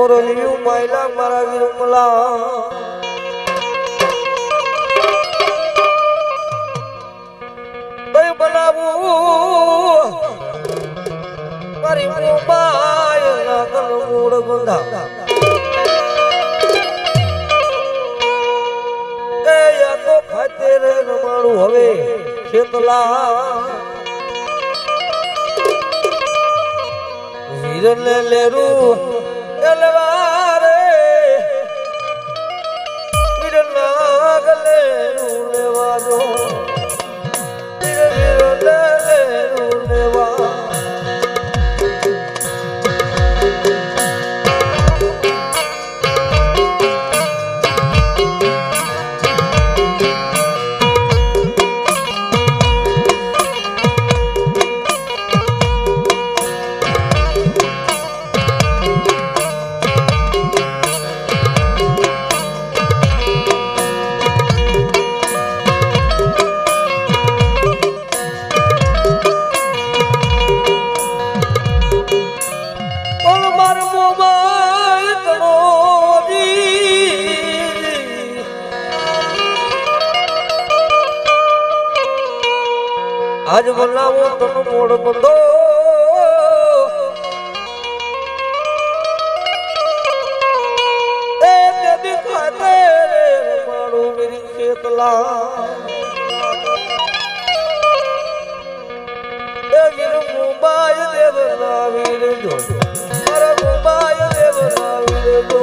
મોરલિયું માયલા મારા વિરમલા કઈ બનાવું મારી મોબાઈલ ના કલ મૂળ બંધા એ યા તો ખાતે રે રમાડું હવે ખેતલા વીરને લેરું એલવારે વીરના ગલે લેવાજો વીરને લેરું લેવા આજ બનાવો તનો મોડ બંધો એ દેદી ખાતે રે મારું મેરી ખેતલા એ વીર મુંબાઈ દેવ ના વીર જો મારા મુંબાઈ દેવ ના વીર જો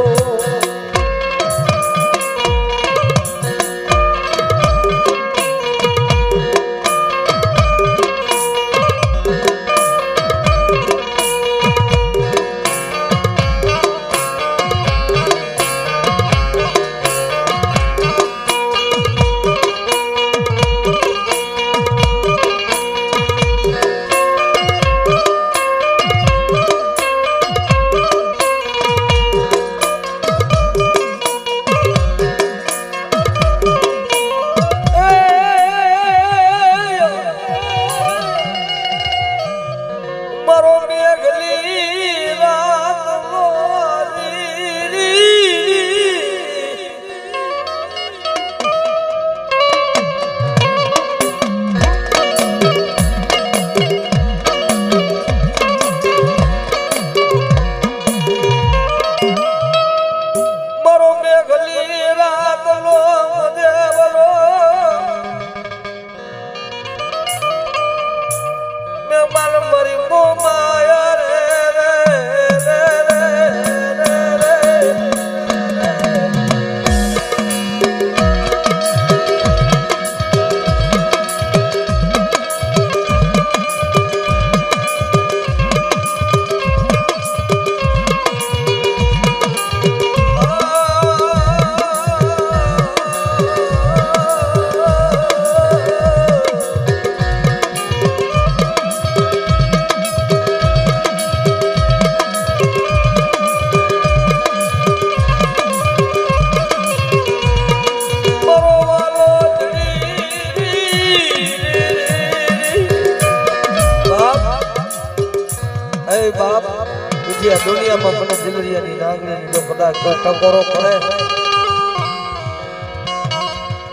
દુનિયામાં મને દિલરિયાની નાગણી જો કદાચ ટકોરો કરે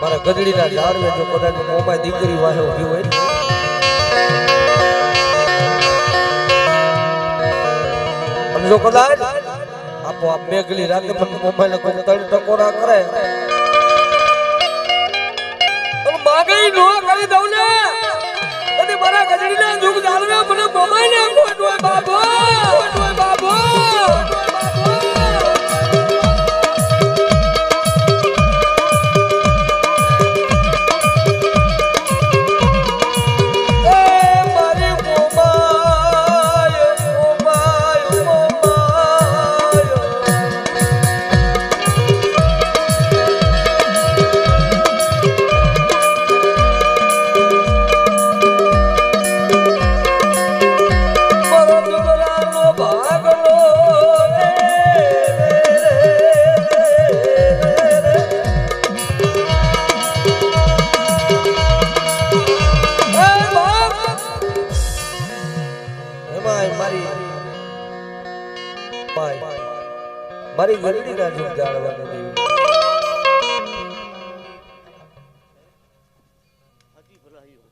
મારા ગદડીના ઝાડવે જો કદાચ મોમાં દીકરી વાહે ઉભી હોય અને જો કદાચ આપો આપ મેઘલી રાતે મને મોમાં કોઈ તળ ટકોરા કરે પણ માગઈ નો કરી દઉં ને અને મારા ગદડીના દુખ ઝાડવે મને મોમાં ને કોઈ બાબો મારી ગરડીના જુગ જાળવાનું દેવી હાજી ભલાઈઓ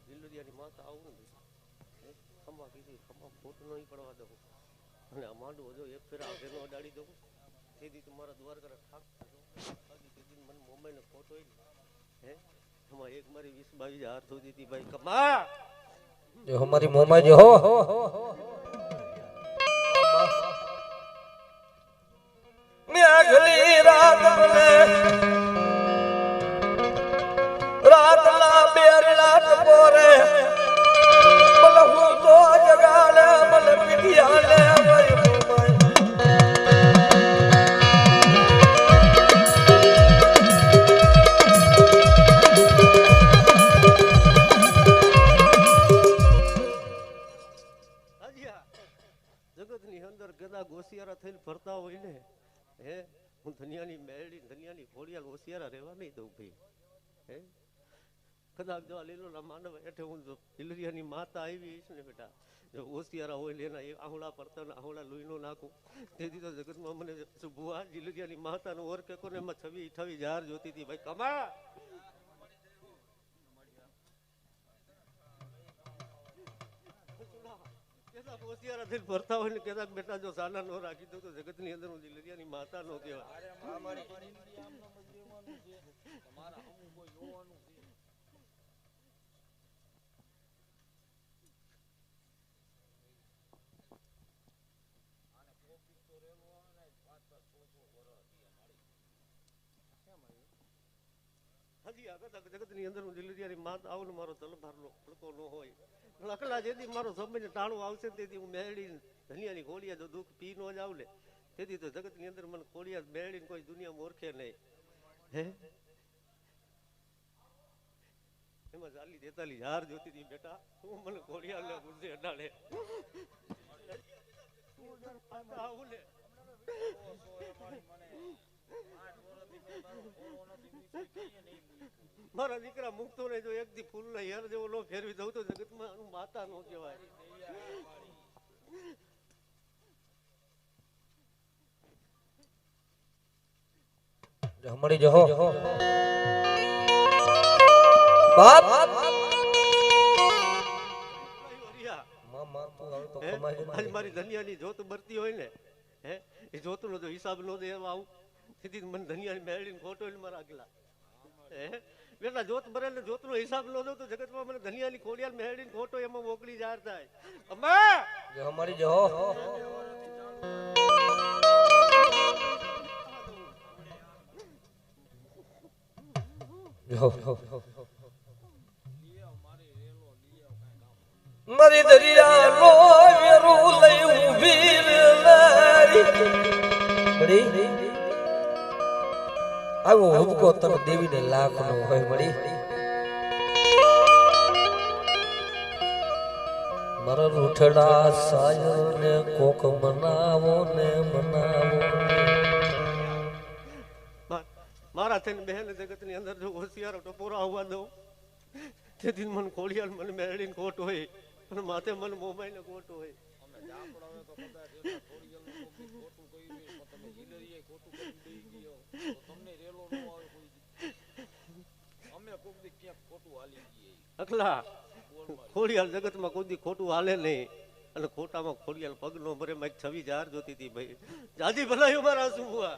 દિલરિયાની માતા આવું ને ખમા કીધી ખમા ખોટું નહીં પડવા દઉં અને આ માંડવો જો એક ફેરા આગળ અડાડી દઉં તેથી તો મારા દ્વારકા ઠાક તેથી મને મોબાઈલનો ખોટો હે એમાં એક મારી 20-22 હાર ધોતી હતી ભાઈ કમા જો હમારી મોમાં જો હો મે અગલી રાત મને રાત ના બેરલા ટપોરે બલહુ તો જગાલે બલ પીઠિયાલે મારી મોમાં જગતની અંદર ગદા ગોસિયારા થઈને ફરતા હોય ને હે હું ધનિયાની મેળડી ધનિયાની ઘોડિયાલ હોશિયારા રહેવા નહીં દઉં ભાઈ હે કદાચ જો લીલોના માંડવ હેઠે હું જો દિલરિયાની માતા આવી છે ને બેટા જો હોશિયારા હોય ને એના આહુડા પડતા ને આહુડા લોહીનો નાખું તેથી તો જગતમાં મને ભુવા દિલરિયાની માતાનો ઓરકે કોને એમાં 26-28 જાર જોતી હતી ભાઈ કમા હોશિયારા થઈને ફરતા હોય ને કેદાક બેટા જો સાના નો રાખી દઉં તો જગતની અંદર હું દિલરિયાની માતા નો કહેવાય હાજી આગળ જગતની અંદર હું દિલરિયાની માતા આવું ને મારો તલભારનો ફડકો ન હોય લખલા જેથી મારો સમય ટાણું આવશે તેથી હું મેળડી ધનિયાની ઘોડિયા જો દુઃખ પી ન જાવ ને તેથી તો જગતની અંદર મને ઘોડિયા મેળડીને કોઈ દુનિયા ઓળખે નહીં હે એમાં 40-43 હાર જોતી હતી બેટા તું મને ઘોડિયા લે ગુજે અડાડે આવું ને મારા દીકરા મુકતો ને જો એક દી ફૂલ ના હેર જેવો નો ફેરવી દઉં તો જગતમાં માતા નો કહેવાય હમણી જો બાપ આજ મારી ધનિયાની જોત બરતી હોય ને હે એ જોતનો જો હિસાબ નો દેવા આવું સીધી મને ધનિયાની મેળવીને ખોટો મારા આગલા હે બેટા જોત બરે ને જોતનો હિસાબ નો દઉં તો જગતમાં મને ધનિયાની ખોડિયાલ મેળવીને ખોટો એમાં મોકલી જાર થાય અમ્મા જો હમારી જો મારી દરિયા નો વેરું લઈ ઊભી લારી બડી આવો હુબકો તને દેવીને લાખ નો હોય મળી મારા રૂઠડા સાયો ને કોક મનાવો ને મનાવો મારા થઈને બહેન જગતની અંદર જો હોશિયારો ટપોરો આવવા દઉં તેથી મને ખોડિયાલ મને મેળવીને ખોટ હોય અને માથે મને મોબાઈલ ને ખોટ હોય અકલા ખોડિયાલ જગતમાં કોઈ દી ખોટું હાલે નહીં અને ખોટામાં ખોડિયાલ પગ નો ભરે મેં 26 હાર જોતી હતી ભાઈ જાજી ભલાયો મારા શું હુઆ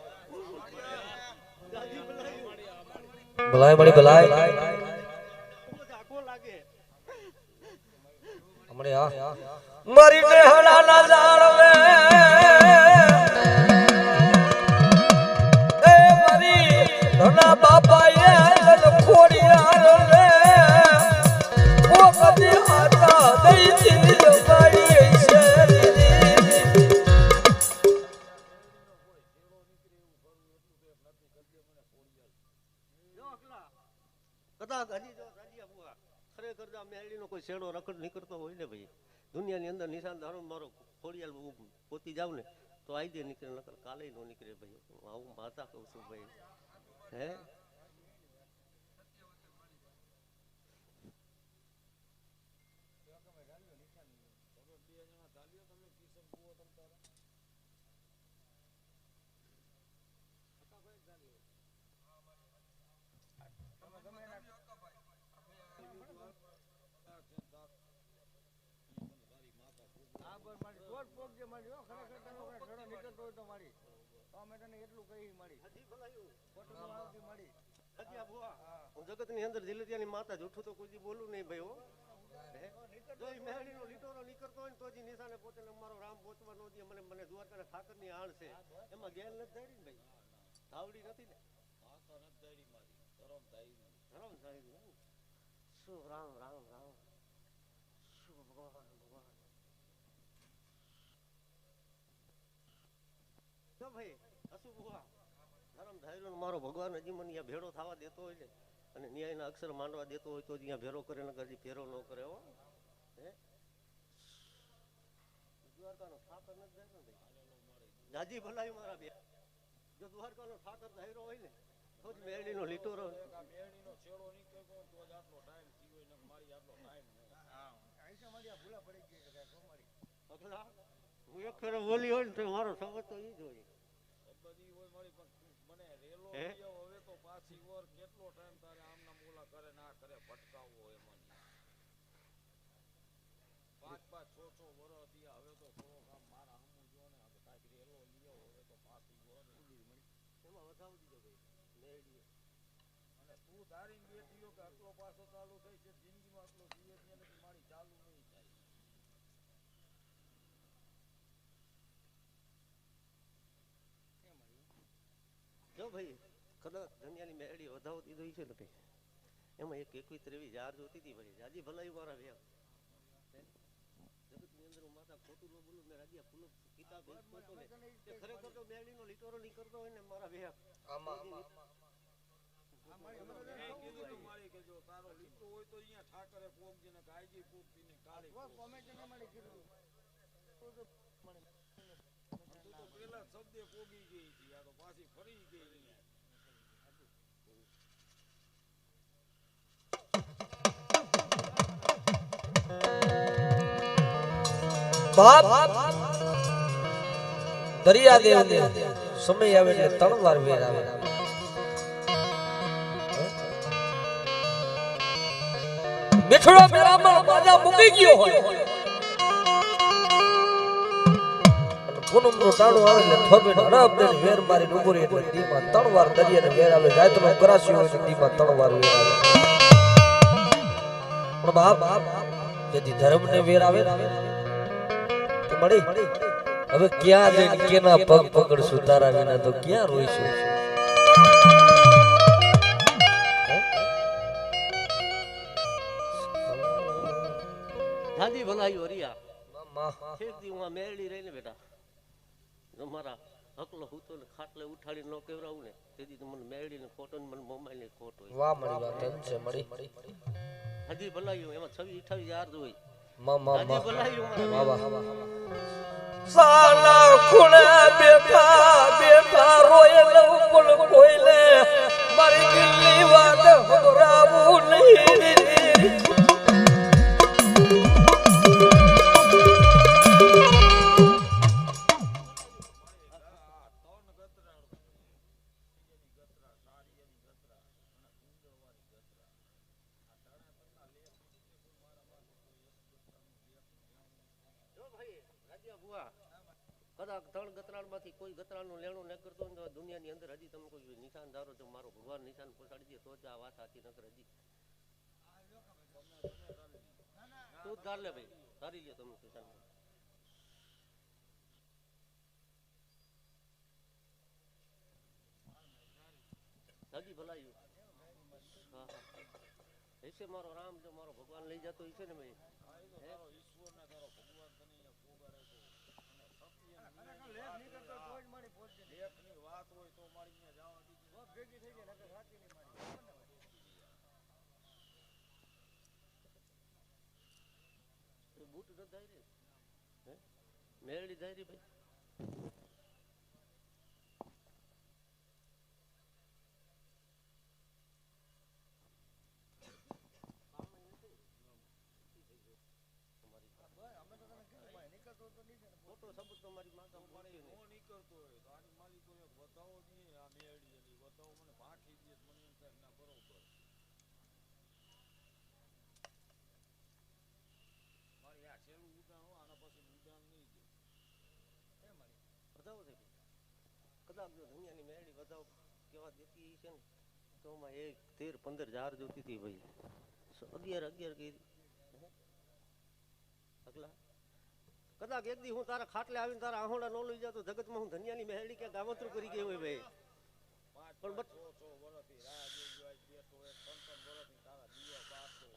ભલાઈ મળી ભલાઈ આખો લાગે હમણે આ મારી નેહડાના જાળવે એ મારી ધના બાપાએ તન ખોડિયાર રે ઓ કદી આતા દઈ દીધી જમાઈ છે કદાચ હજી જો રાજીયા બુઆ ખરેખર આ મેળીનો કોઈ શેડો રખડ નીકળતો હોય ને ભાઈ દુનિયાની અંદર નિશાન ધારો મારો ખોડિયાલ પોતી જાવ ને તો આઈ દે નીકળે નકર કાલે નો નીકળે ભાઈ આવું માતા કહું છું ભાઈ હે દેજે મારી હો ખરેખર તને કોઈ ઘડો નીકળતો હોય તો મારી તો અમે તને એટલું કહી મારી હજી ભલાયું ખોટું ન આવતી મારી હજી આ બુઆ હું જગતની અંદર દિલતિયાની માતા જૂઠું તો કોઈ દી બોલું નહીં ભાઈ હો જો એ મેહડીનો લીટોરો નીકળતો હોય ને તો જ નિશાને પોતે મારો રામ પહોંચવા નો દે મને દ્વારકાના ઠાકરની આણ છે એમાં ગેલ નથી ધારી ને ભાઈ ધાવડી નથી ને ધરમ ધારી શું રામ રામ રામ શું ભગવાન ભગવાન જો ભાઈ હસુ બુઆ ધરમ ધાર્યો મારો ભગવાન હજી મને અહીંયા ભેડો થવા દેતો હોય ને અને ન્યાયના અક્ષર માંડવા દેતો હોય તો અહીંયા ભેરો કરે ને હજી ફેરો ન કરે હો હે દ્વારકાનો ઠાકર નથી ધાર્યો ને ભાઈ જાજી ભલાયું મારા બે જો દ્વારકાનો ઠાકર ધાર્યો હોય ને તો જ મેળીનો લીટોરો મેળીનો છેડો નીકળતો તો જ આટલો ટાઈમ થયો હોય ને મારી આટલો ટાઈમ આઈસા મારી આ ભૂલા પડી ગઈ કે કો મારી અગલા હું એક ફેરો બોલી હોય ને તો મારો સમજ તો ઈ જ હોય બધી હોય મારી પણ મને રેલો હે? ગયો હવે તો પાછી વર કેટલો ટાઈમ તારે આમના મોલા કરે ના કરે ભટકાવવો હોય મને 5-5 6 વર્ષ થયા હવે તો થોડો કામ મારા હમું જો ને હવે કાંઈક રેલો લ્યો હવે તો પાછી વર એમાં વધાવ દીધો ભાઈ મેળી અને તું તારી બેટીઓ કે આટલો પાછો ચાલુ થઈ છે જિંદગીમાં આટલો જીવે છે નથી મારી ચાલુ નહીં થાય જો ભાઈ કદાચ ધનિયાની મેળી વધાવો દીધો છે ને ભાઈ એમાં એક 21-23 જાર જોતી હતી ભાઈ જાજી ભલાઈ મારા વ્યા જગતની અંદર હું માતા ખોટું ન બોલું મેં રાજીયા ફૂલો કિતાબ વેચતો હતો ને તે ખરેખર તો મેળીનો લીટોરો નીકળતો હોય ને મારા વ્યા કીધું તું મારી કે જો તારો લીટો હોય તો અહીંયા ઠાકરે પોગજે ને કાયજી પોગતી ને કાલે કોમેન્ટ ને મારી કીધું તું તો પેલા શબ્દે પોગી ગઈ હતી આ તો પાછી ફરી ગઈ અહીંયા બાપ દરિયા દેવ સમય આવે એટલે 3 વાર વેર આવે મિઠડો પેરામાં બાજા મૂકી ગયો હોય અને પૂનમનો ટાણો આવે એટલે થોબે હડપ દે વેર મારીને ઉભો રહે એટલે દીમાં 3 વાર દરિયાને વેર આવે જાતનો કરાસી હોય એટલે દીમાં 3 વાર વેર આવે પણ બાપ જેથી ધર્મને વેર આવે તો મળી હવે ક્યાં જઈને કેના પગ પકડશું તારા વિના તો ક્યાં રોઈશું જાજી ભલાઈ હરિયા એક દી હું આ મેળી રહીને બેટા જો મારા હકલો હૂતો ને ખાટલે ઉઠાડી ન કેવરાવું ને તેથી તો મને મેળી ને ખોટો ને મને મોબાઈલ ની ખોટ હોય વાહ મળી વાત છે મળી હજી ભલાઈ એમાં 26-28 જાર હોય માં હજી ભલાઈ વાહ વાહ સાલા ખૂણે બેઠા રોય લઉં પણ કોઈને મારી દિલની વાત હરાવું નહીં કદાચ 3 ગતરાણમાંથી કોઈ ગતરાણનું લેણું ન કરતો હોય તો દુનિયાની અંદર હજી તમે કોઈ નિશાન ધારો તો મારો ભગવાન નિશાન પહોંચાડી દે તો જ આ વાત સાચી નકર હજી તું ધાર લે ભાઈ ધારી લે તમે નિશાન હજી ભલાયું હા એસે મારો રામ જો મારો ભગવાન લઈ જતો હશે ને ભાઈ બૂટ ન ધારી મેળી ધારી ભાઈ ખોટો સબૂત તો મારી માતા મળે નહીં નીકળતો હોય તો આની માલિકોને બતાવો નહીં આ મેળી એની બતાવો મને ભાખી દે મને એમ થાય ના બરોબર મારી આ છેલ્લું ઉડાણ આના પછી ઉડાણ નહીં દે વધાવો છે કદાચ જો દુનિયાની મેળી વધાવો કેવા દેતી છે ને તો એમાં 1, 13, 15 જાર જોતી હતી ભાઈ 11 કરી અગલા કદાચ એક દી હું તારા ખાટલે આવીને તારા આહોડા ન લઈ જાતો જગતમાં હું ધનિયાની મહેડી કે ગામતરું કરી ગઈ હોય ભાઈ પણ બટ વર્ષથી રાહ જોઈ જોઈ બેઠો હોય 3 વર્ષથી તારા દીવા બારતો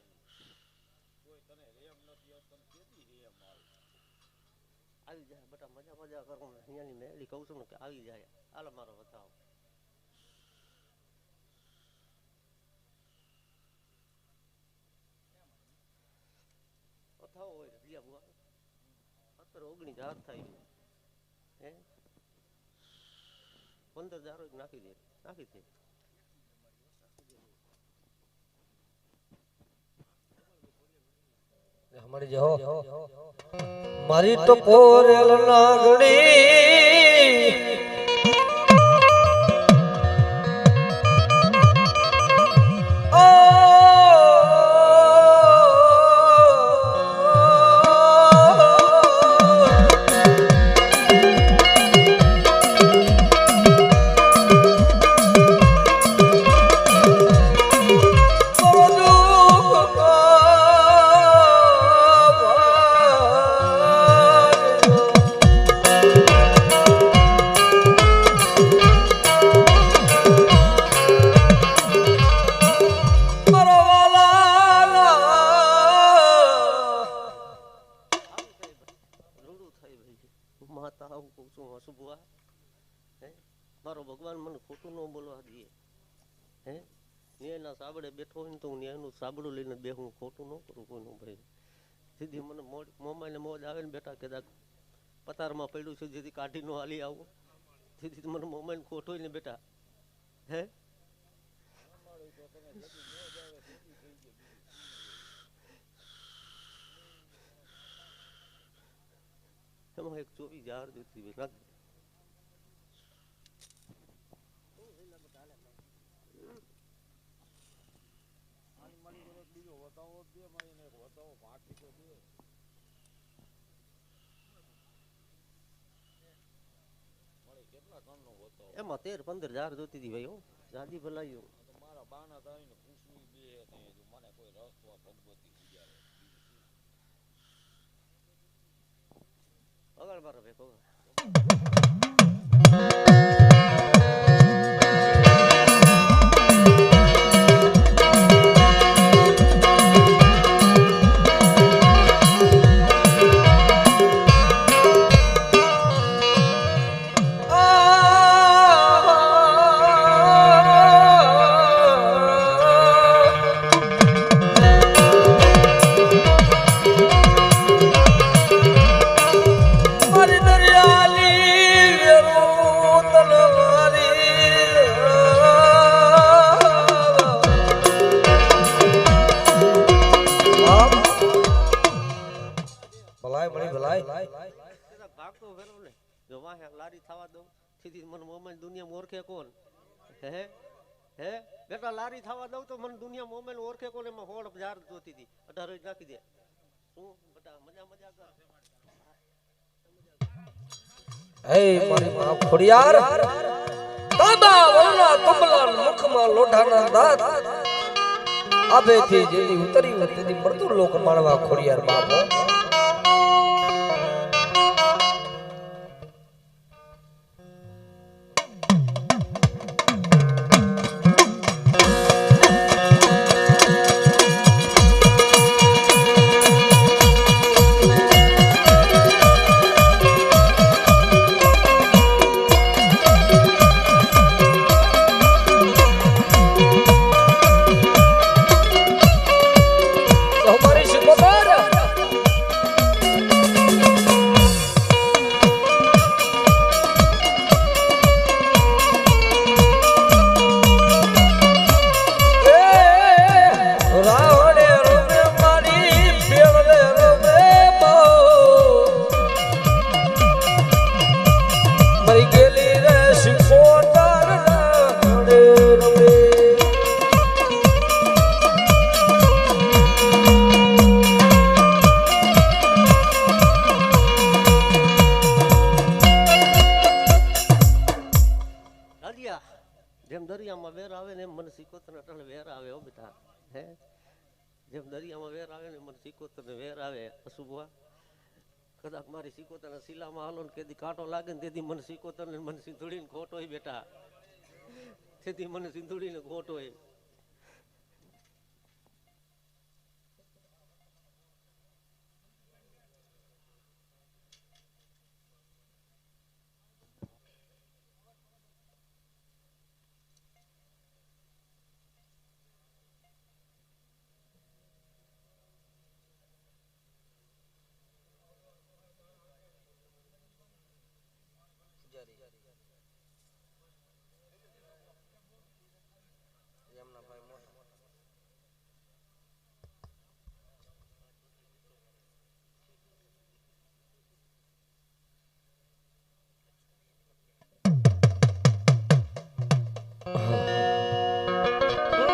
કોઈ તને રેમ નથી તને કેતી રેમ આવી જાય બટા મજા કરું ધનિયાની મહેડી કહું છું ને કે આવી જાય હાલ મારો બતાવો અથાવો હોય દિયા બુઆ 19 જાર થાય હે 15 જારો નાખી દે हमारी जो मारी तो पोरेल नागड़ी મારો ભગવાન મને ખોટું ન બોલવા દે હે ન્યાયના સાબડે બેઠો હોય ને તો હું ન્યાયનું સાબડું લઈને બેહું ખોટું ન કરું કોઈનું ભાઈ સીધી મને મોમાઈને મોજ આવે ને બેટા કદાચ પતારમાં પડ્યું છે જેથી કાઢી ન હાલી આવું સીધી મને મોમાઈને ખોટો ને બેટા હે એમાં એક 24 જાર જોતી નાખ એમાં 13-15 જાર જોતી હતી ભાઈ જાદી ભલાયું મારા બાના થાય ને પૂછવું બે મને કોઈ રસ્તો ભગવતી ગુજારે અગળ મારો ભેગો ભાગતો ફેરો ને જો વાહે લારી થવા દઉં સીધી મને મોમાઈન દુનિયા ઓળખે કોણ હે હે બેટા લારી થવા દઉં તો મને દુનિયા મોમાઈન ઓળખે કોણ એમાં 16 જાર જોતી હતી 18 જ નાખી દે શું બેટા મજા કર હે મારી માં ખોડિયાર તાબા વલના કમલા મુખમાં લોઢાના દાંત આબેથી જેડી ઉતરી તેદી મૃત્યુ લોક માણવા ખોડિયાર બાપો જેમ દરિયામાં વેર આવે ને એમ મને સિકોતર અટલ વેર આવે હો બેટા. હે જેમ દરિયામાં વેર આવે ને મને સિકોતર ને વેર આવે અશુભવા. કદાચ મારી સિકોતર શીલામાં હાલો ને કેદી કાંટો લાગે ને તેથી મને સિકોતર ને મને સિંધુડીને ખોટ હોય બેટા. તેથી મને સિંધુડીને ખોટ હોય.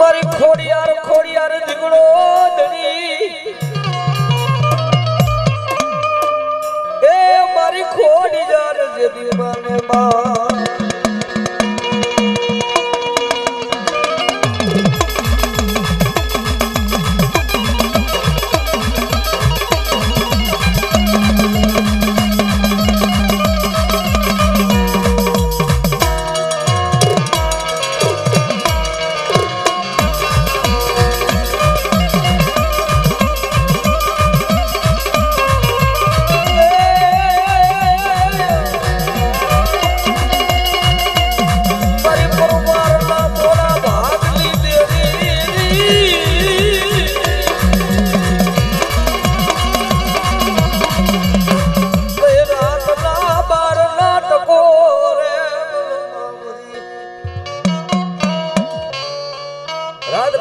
મારી ખોડિયાર ખોડિયાર દીકડો ધણી એ મારી ખોડિયાર જે દીવાને બા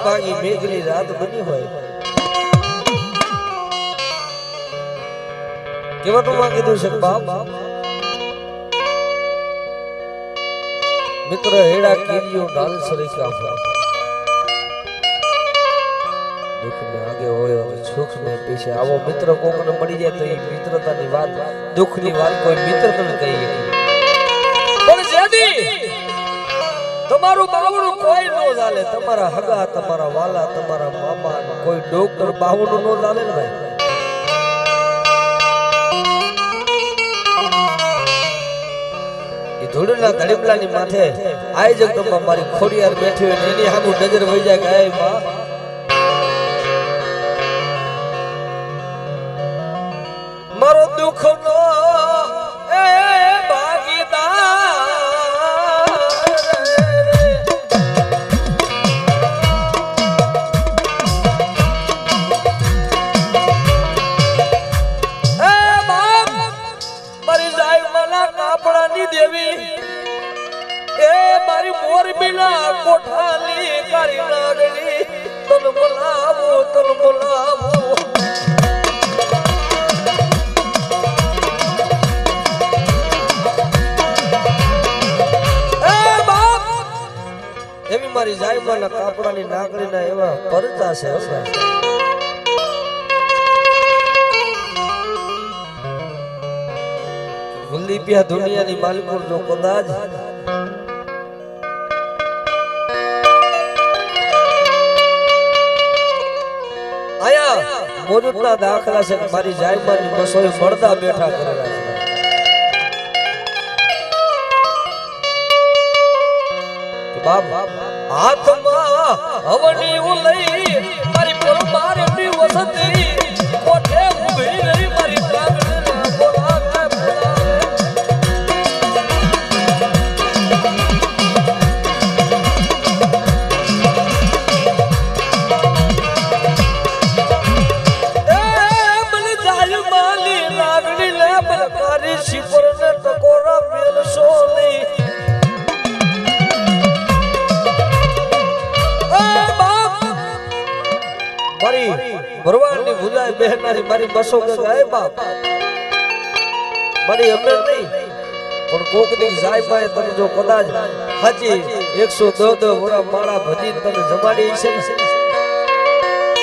ભાગી મેઘની રાત બની હોય કેવાનું માં કીધું છે બાપ મિત્ર હેડા કીડીઓ ડાલ સરીકા દુઃખ में आगे હોય और सुख में पीछे આવો મિત્ર કોકને મળી જાય તો એ મિત્રતાની વાત દુઃખની વાત કોઈ મિત્ર તને કહી પણ જેદી તમારું બાવણું કોઈ નો ચાલે તમારા હગા તમારા વાલા તમારા મામા કોઈ ડોક્ટર બાવણું નો ચાલે ને ભાઈ એ ધૂળના ધડમલાની માથે આય જગદંબા મારી ખોડિયાર બેઠી હોય એની સામું નજર વહી જાય કે આય માં મારો દુઃખ નો એ કોઠાલી કરી નાગણી તન બોલાવો એવી મારી જાયમાના કાપડાની નાગણીના એવા પરચા છે ગુલદીપિયા દુનિયાની માલિકો જો કદાચ મોજૂદના દાખલા છે મારી જાયમાની બસોએ મળદા બેઠા કરેલા છે બાપ હાથમાં હવની ઉલઈ મારી પરમારની વસતી કોઠે ઊભી રહી મારી પ્રાગણે બોલાવે ટકોરા મેલશો નહીં મારી ભરવાડની ભુજાય બહેનારી મારી બસો કે ગાય બાપ મારી અમે નહીં પણ કોક દી જાય પાએ તમે જો કદાચ હાજી 110 વરા માળા ભજી તમે જમાડી છે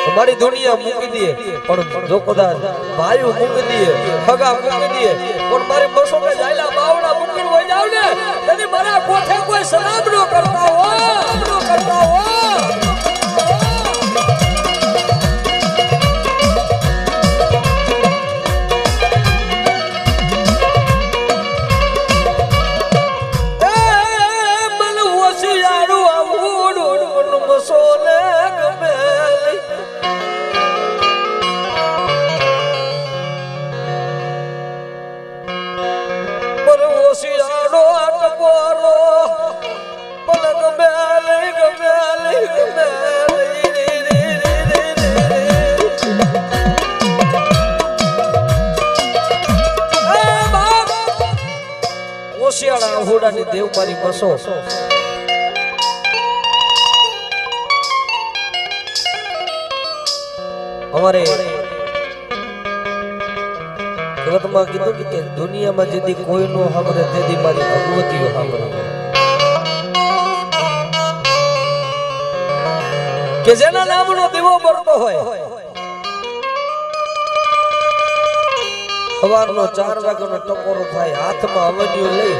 તમારી દુનિયા મૂકી દે પણ જો કદાચ ભાઈઓ મૂકી દે ખગા મૂકી દે પણ મારી બસો કે જાયલા બાવડા મૂકીને હોય જાવ ને તેથી મારા કોઠે કોઈ સલામ ન કરતા હોય સોનાની દેવ મારી મસો અમારે જગતમાં કીધું કે દુનિયામાં જેથી કોઈ નો સાંભળે તેથી મારી ભગવતીઓ સાંભળે કે જેના નામનો દીવો બળતો હોય સવારનો 4 વાગ્યાનો ટકોરો થાય હાથમાં હવનિયું લઈ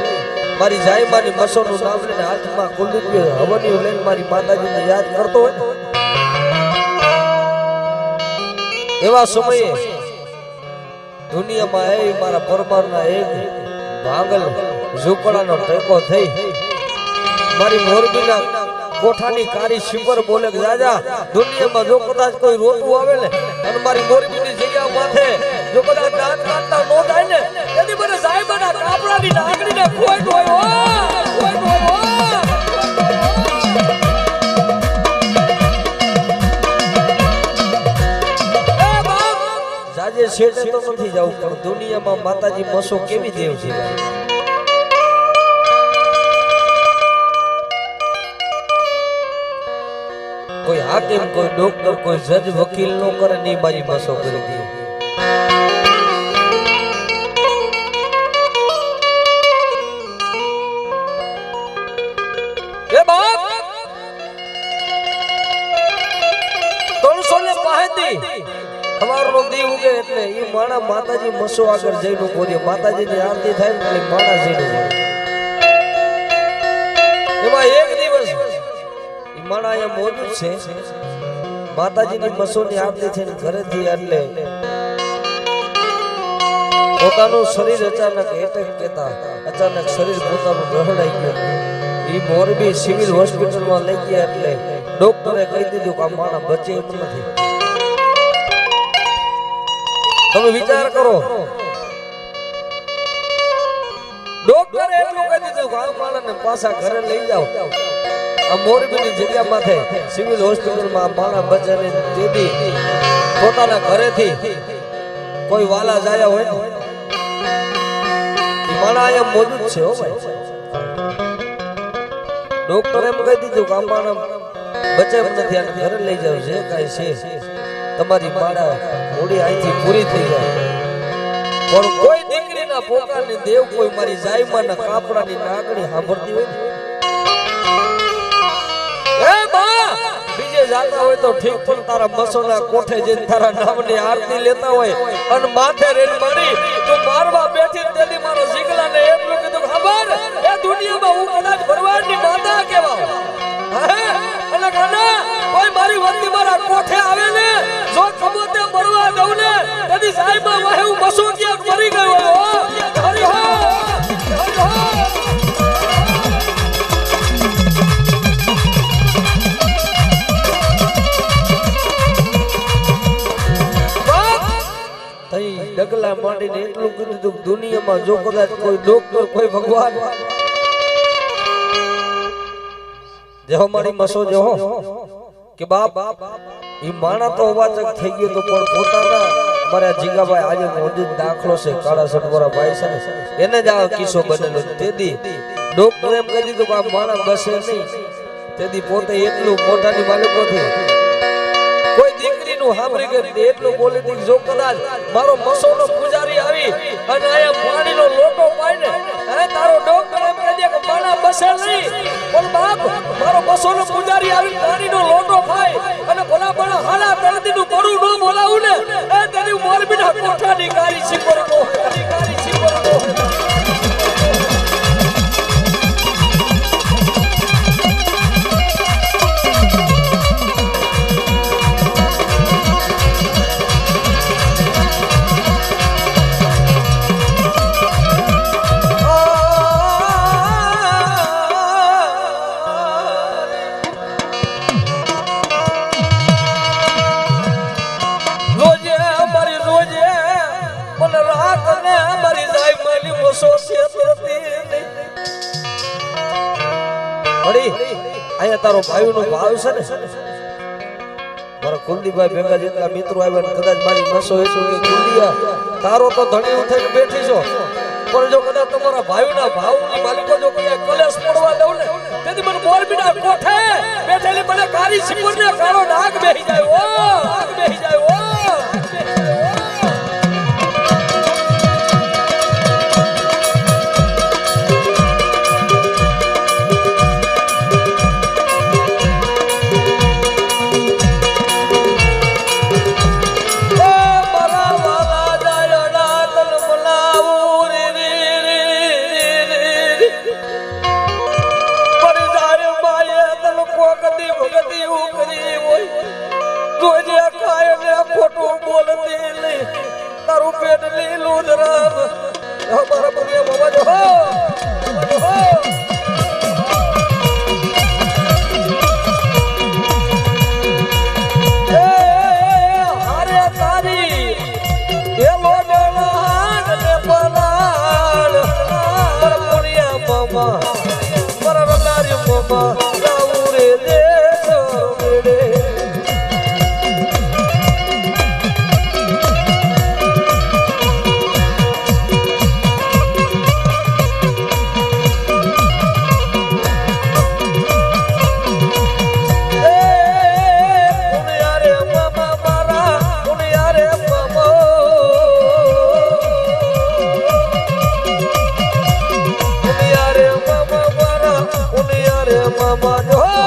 મારી જાયમાની મસોનું નામ લઈને હાથમાં કુલદીપ હવનિયું લઈને મારી માતાજીને યાદ કરતો હોય એવા સમયે દુનિયામાં એ મારા પરમારના એક ભાંગલ ઝૂંપડાનો ટેકો થઈ મારી મોરબીના કોઠાની કારી શિપર બોલે કે રાજા દુનિયામાં જો કદાચ કોઈ રોતું આવે ને અને મારી મોરબીની જગ્યા માથે જો કદાચ દાંત કાઢતા નો થાય ને તેથી મને સાહેબના કાપડાની નાગડીને કોઈ હોય કોઈ હોય જાજે શેઠ તો નથી જાવ પણ દુનિયામાં માતાજી મસો કેવી દેવ છે કોઈ હાકીમ કોઈ ડોક્ટર કોઈ જજ વકીલ નો કરે ની મારી મસો કરી દે એ બાપ 365 અમારો દીવ ઉગે એટલે ઈ માણા માતાજી મસો આગળ જઈને બોલ્યો માતાજીની આરતી થાય એટલે માણા જઈને એમાં એક દિવસ ઈ માણા અહીંયા મોજૂદ છે માતાજીની મસોની આરતી થઈને ઘરેથી એટલે પોતાનું શરીર અચાનક એટેક કેતા અચાનક શરીર પોતાનું દહડાઈ ગયું ઈ મોરબી સિવિલ હોસ્પિટલમાં લઈ ગયા એટલે ડોક્ટરે કહી દીધું કે આ માણા બચે એમ નથી તમે વિચાર કરો ડોક્ટરે એટલું કહી દીધું કે આ માણસને પાછા ઘરે લઈ જાઓ આ મોરબીની જગ્યા માથે સિવિલ હોસ્પિટલમાં માણા બચેની દીદી પોતાના ઘરેથી કોઈ વાલા જાયા હોય ને માણા અહીંયા મોજૂદ છે હો ભાઈ ડોક્ટરે એમ કહી દીધું કે આ માણા બચે એમ નથી આને ઘરે લઈ જાવ છે કાંઈ છે તમારી માળા મોડી અહીંથી પૂરી થઈ જાય પણ કોઈ દીકરીના પોતાની દેવ કોઈ મારી જાયમાના કાપડાની નાગણી સાંભળતી હોય એ બા બીજે જાતા હોય તો ઠીક પણ તારા મસોના કોઠે જઈને તારા નામની આરતી લેતા હોય અને માથે રેન મારી તો મારવા બેઠી તેની મારો જીગલાને એટલું કીધું ખબર એ દુનિયામાં હું કદાચ ભરવાડની માતા કેવા અને ગાના કોઈ મારી વંદી મારા કોઠે આવે ને જો કબોતે મરવા દઉં ને કદી સાહેબા વાહે હું મસો ક્યાંક મરી ગયો હરી હો તઈ ડગલા માંડીને એટલું કીધું દુનિયામાં જો કદાચ કોઈ ડોક્ટર કોઈ ભગવાન જેહો મારી મસો જેહો કે બાપ ઈ માણા તો અવાચક થઈ ગયો તો પણ પોતાના અમારા જીગાભાઈ આજે મોજૂદ દાખલો છે કાળા સટવાળા ભાઈ છે ને એને જ આ કિસ્સો બનેલો તેથી ડોક્ટર એમ કહી દીધું કે આ માણા બસે નહીં તેથી પોતે એટલું મોટાની માલિકોથી કોઈ દીકરીનું સાંભળી ગઈ એટલું બોલી દીધું જો કદાચ મારો મસોનો પૂજારી આવી અને આયા પાણીનો લોટો પાઈને હે તારો ડોક્ટર એમ કહી દે કે માણા બસે નહીં પણ બાપ મારો મસોનો પૂજારી આવી પાણીનો લોટો ખાય અને ભલા ભલા હાલા તળદીનું પડું ન બોલાવું ને એ તેની મોરબીના કોઠાની કારી શિકોર નો કારી શિકોર નો અહીંયા તારો ભાઈનો ભાવ છે ને મારા કુલદીપભાઈ ભેગા જેટલા મિત્રો આવ્યા કદાચ મારી મસો હેસો કે કુલદીયા તારો તો ધણી થઈને બેઠી છો પણ જો કદાચ તમારા ભાઈઓના ભાવની માલિકો જો કોઈ કલેશ પડવા દઉં ને તેથી મને મોરબીના કોઠે બેઠેલી મને કાળી સિપુરને કાળો ડાઘ બેહી જાય ઓ ડાઘ બેહી જાય ઓ તારું પેટ લીલું ધરામ મારા બુરિયા બાબા જો હો હારે તારી એ લોડલાન ને પલાણ મારા બુરિયા બાબા મારા રનારી બાબા રાઉરે દેશ મેડે Mama, no.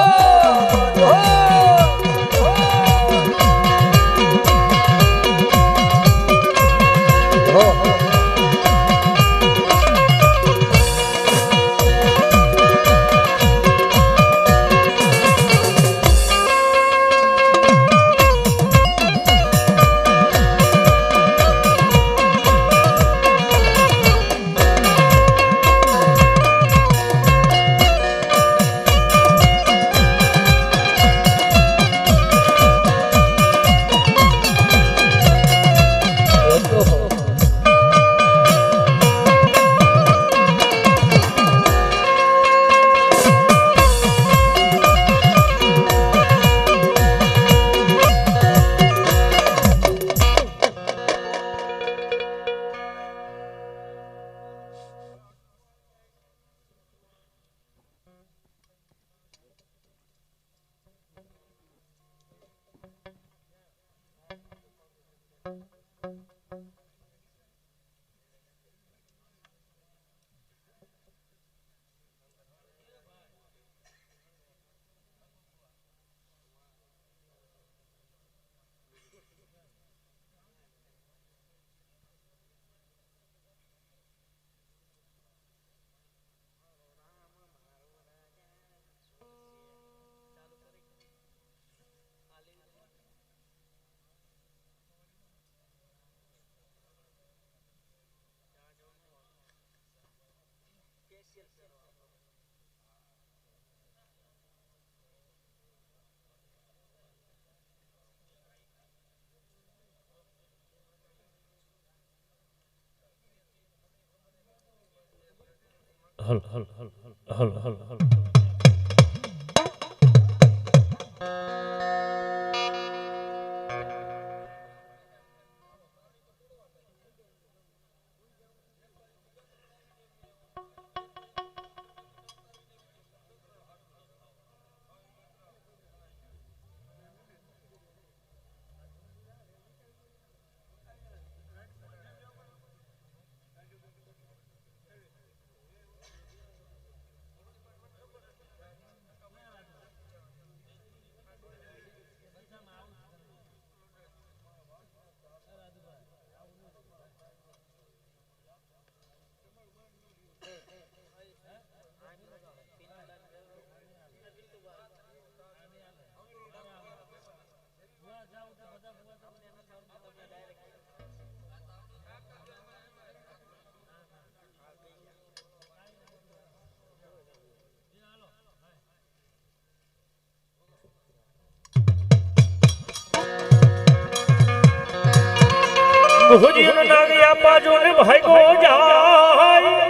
ભુજીન નાગિયા બાજુ ને ભાગો જાય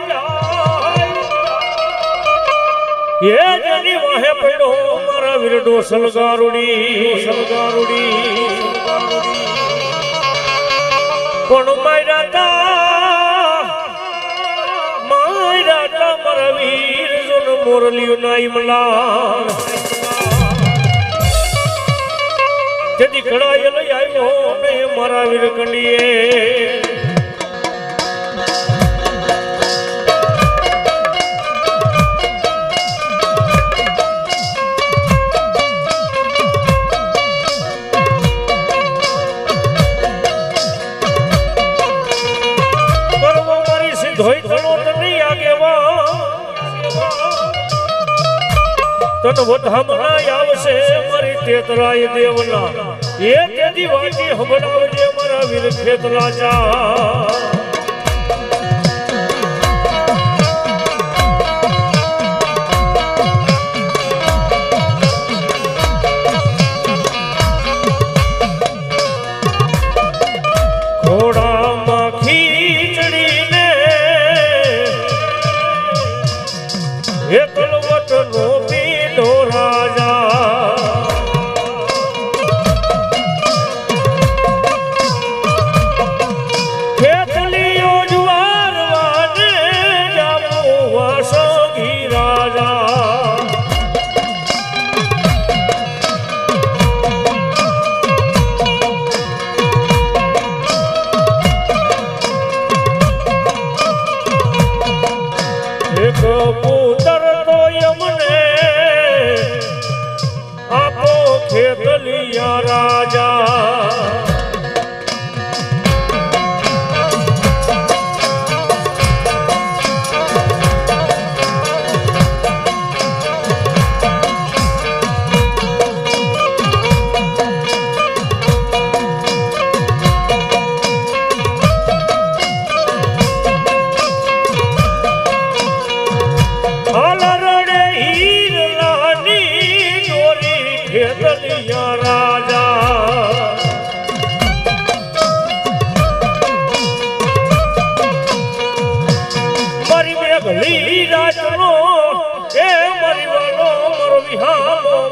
એ જની વાહે પડ્યો મારા વીરડો સલગારુડી પણ માર્યા તા રાતા મારા વીર જોન મોરલિયું નાઈ મલાર તેથી કડાય લઈ આવ્યો ને મારા વીર કંડીએ ધોઈ થણો તની આગેવા તન વધામણા આવશે મારી તેતરાય દેવના એ તેદી વાજી હંભળાવજે મારા વીર ખેતલા જા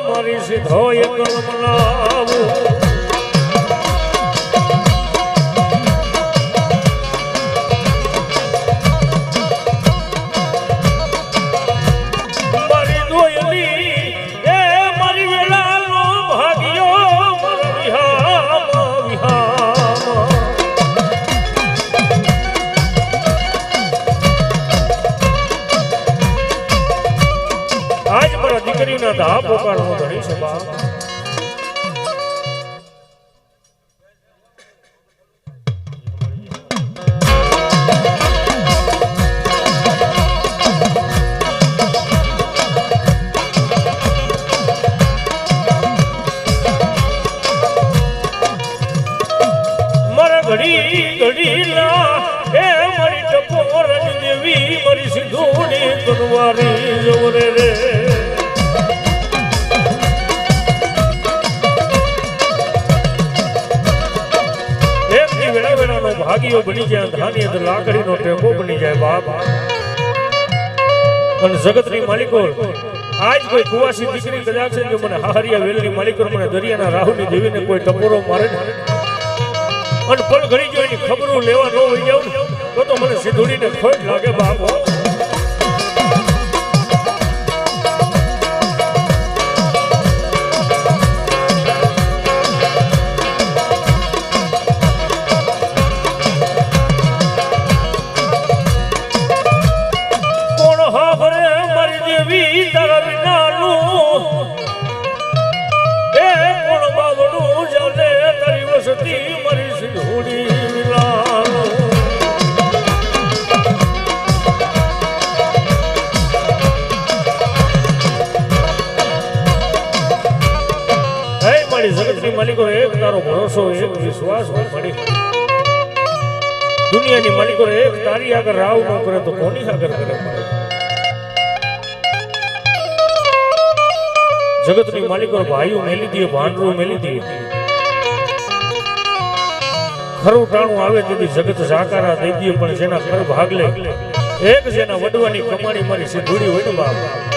મારી સીધો એક મનાવું મારી દોયલી એ મારી વેલાનો ભાગ્યો મારો વિહામ વિહામ આજ મારા દીકરીના ધા પોકારનો ધણી છે બા મારા ઘડી ઘડીલા એ મારી ટપોરજ દેવી મારી સિંધુની તલવારી જોરે રે ભાગીઓ બની જાય ધાની અંદર લાકડીનો ટેકો બની જાય બાપ અને જગતની માલિકો આજ કોઈ કુવાસી દીકરી કદાચ છે કે મને હાહરિયા વેલની માલિકો મને દરિયાના રાહુની દેવીને કોઈ ટપોરો મારે ને અને પલ ઘડી જો એની ખબરો લેવા ન હોય જાવ તો મને સિંધુડીને ખોટ લાગે બાપ જગતની માલિકો એક તારો ભરોસો એક વિશ્વાસ મળી દુનિયાની માલિકો એક તારી આગળ રાવ ન કરે તો કોની આગળ કરે જગતની માલિકો ભાઈઓ મેલી દે ભાંડરું મેલી દે ખરું ટાણું આવે તેથી જગત સાકારા દઈ દે પણ જેના ખર ભાગ લે એક જેના વડવાની કમાણી મારી સિંધુડી હોય ને બાપ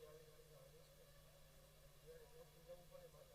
આવે છે. જ્યારે ત્યાંથી જવું પડે